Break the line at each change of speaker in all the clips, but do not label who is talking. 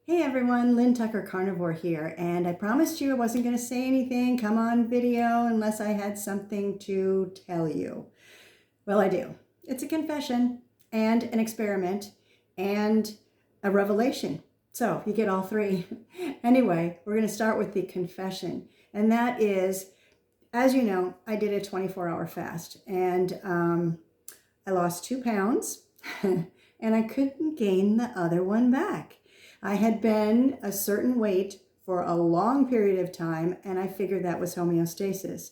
Hey everyone, Lynn Tucker Carnivore here, and I promised you I wasn't going to say anything, come on video, unless I had something to tell you. Well, I do. It's a confession and an experiment and a revelation. So you get all three. Anyway, we're going to start with the confession, and that is, as you know, I did a 24-hour fast, and I lost 2 pounds, and I couldn't gain the other one back. I had been a certain weight for a long period of time, and I figured that was homeostasis.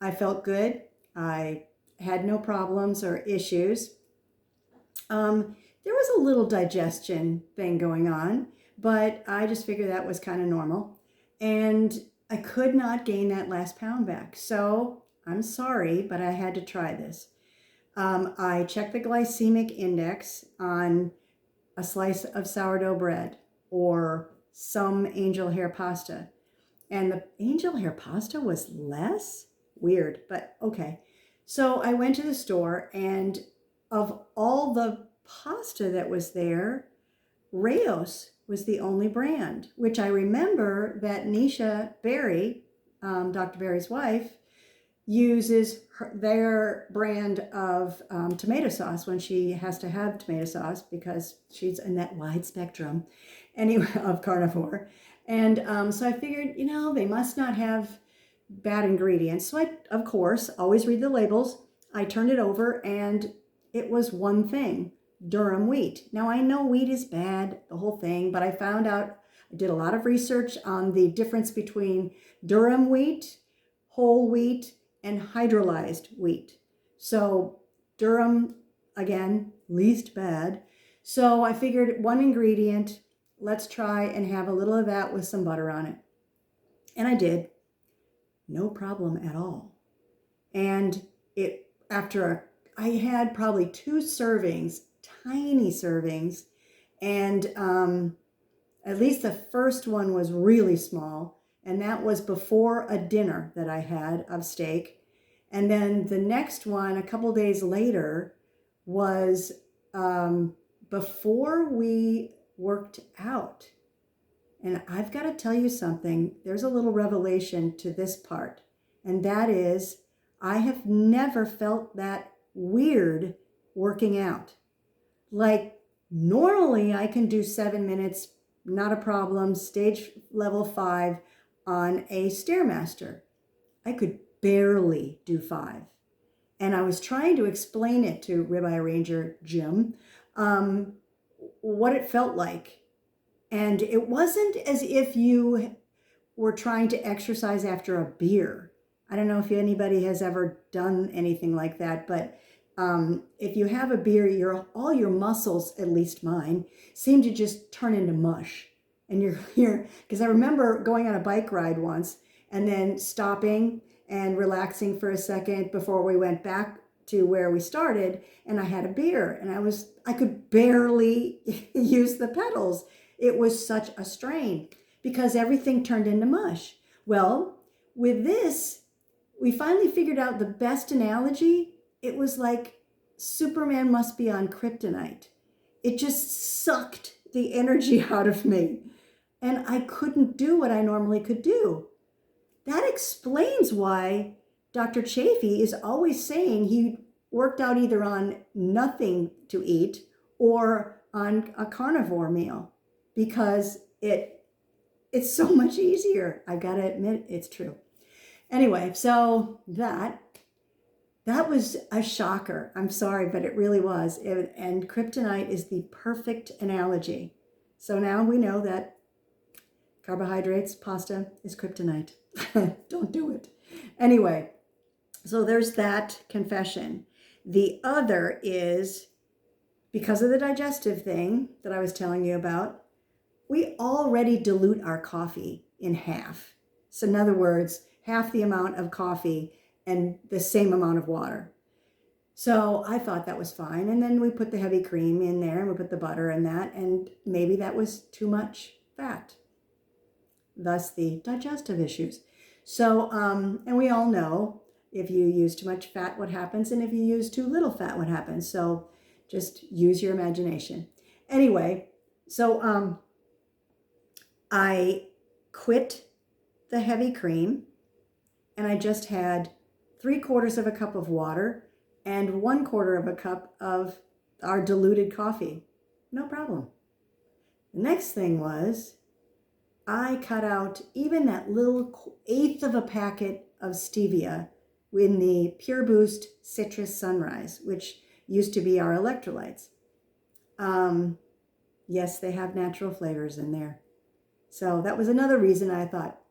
I felt good. I had no problems or issues. There was a little digestion thing going on, but I just figured that was kind of normal. And I could not gain that last pound back. So I'm sorry, but I had to try this. I checked the glycemic index on a slice of sourdough bread or some angel hair pasta. And the angel hair pasta was less? Weird, but okay. So I went to the store, and of all the pasta that was there, Raos was the only brand, which I remember that Nisha Berry, Dr. Berry's wife, uses their brand of tomato sauce when she has to have tomato sauce, because she's in that wide spectrum anyway of carnivore. And so I figured, they must not have bad ingredients. So I, of course, always read the labels. I turned it over, and it was one thing: durum wheat. Now, I know wheat is bad, the whole thing, but I found out, I did a lot of research on the difference between durum wheat, whole wheat, and hydrolyzed wheat. So durum, again, least bad. So I figured one ingredient, let's try and have a little of that with some butter on it. And I did. No problem at all. And I had probably 2 servings, tiny servings, and at least the first one was really small, and that was before a dinner that I had of steak. And then the next one, a couple days later, was before we worked out. And I've got to tell you something. There's a little revelation to this part, and that is, I have never felt that weird working out. Like, normally I can do 7 minutes, not a problem, stage level 5 on a Stairmaster. I could barely do 5. And I was trying to explain it to Ribeye Ranger Jim, what it felt like. And it wasn't as if you were trying to exercise after a beer. I don't know if anybody has ever done anything like that, but if you have a beer, all your muscles, at least mine, seem to just turn into mush. And you're because I remember going on a bike ride once and then stopping and relaxing for a second before we went back to where we started, and I had a beer, and I could barely use the pedals. It was such a strain because everything turned into mush. Well, with this, we finally figured out the best analogy. It was like Superman must be on kryptonite. It just sucked the energy out of me, and I couldn't do what I normally could do. That explains why Dr. Chafee is always saying he worked out either on nothing to eat or on a carnivore meal, because it's so much easier. I gotta admit, it's true. Anyway, so that was a shocker. I'm sorry, but it really was. And kryptonite is the perfect analogy. So now we know that carbohydrates, pasta, is kryptonite. Don't do it. Anyway, so there's that confession. The other is, because of the digestive thing that I was telling you about, we already dilute our coffee in half. So in other words, half the amount of coffee and the same amount of water. So I thought that was fine. And then we put the heavy cream in there, and we put the butter in that, and maybe that was too much fat. Thus the digestive issues. So, and we all know if you use too much fat, what happens, and if you use too little fat, what happens. So just use your imagination. Anyway, so I quit the heavy cream and I just had 3/4 of a cup of water and 1/4 of a cup of our diluted coffee. No problem. The next thing was I cut out even that little eighth of a packet of stevia in the Pure Boost Citrus Sunrise, which used to be our electrolytes. Yes, they have natural flavors in there. So that was another reason I thought,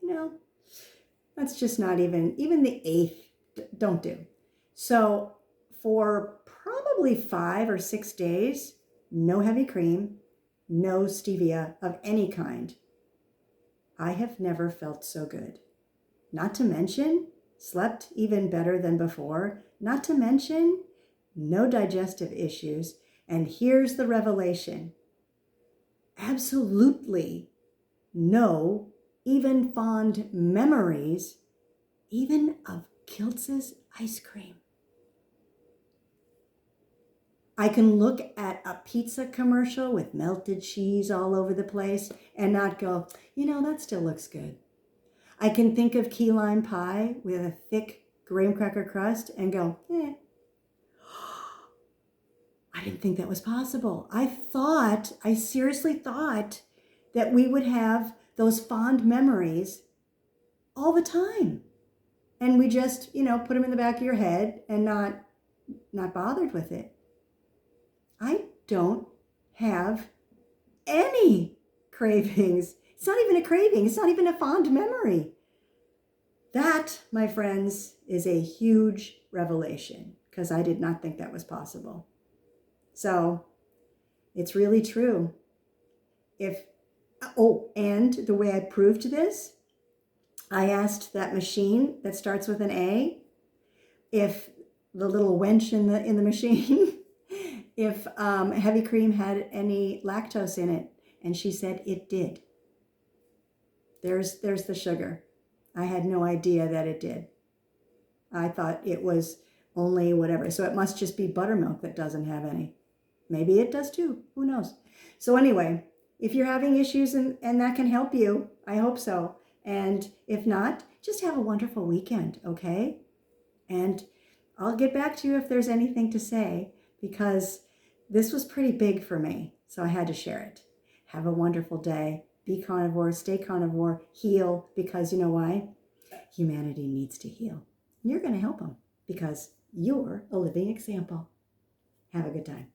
that's just not even the eighth, don't do. So for probably 5 or 6 days, no heavy cream, no stevia of any kind. I have never felt so good. Not to mention, slept even better than before. Not to mention, no digestive issues. And here's the revelation. Absolutely no even fond memories, even of Kiltz's ice cream. I can look at a pizza commercial with melted cheese all over the place and not go, that still looks good. I can think of key lime pie with a thick graham cracker crust and go, I didn't think that was possible. I seriously thought that we would have those fond memories all the time. And we just, put them in the back of your head and not bothered with it. I don't have any cravings. It's not even a craving. It's not even a fond memory. That, my friends, is a huge revelation because I did not think that was possible. So it's really true. And the way I proved this, I asked that machine that starts with an A, if the little wench in the machine, if heavy cream had any lactose in it, and she said it did. There's the sugar. I had no idea that it did. I thought it was only whatever. So it must just be buttermilk that doesn't have any. Maybe it does too. Who knows? So anyway, if you're having issues and that can help you, I hope so. And if not, just have a wonderful weekend, okay? And I'll get back to you if there's anything to say, because this was pretty big for me, so I had to share it. Have a wonderful day. Be carnivore, stay carnivore, heal, because you know why? Humanity needs to heal. You're going to help them because you're a living example. Have a good time.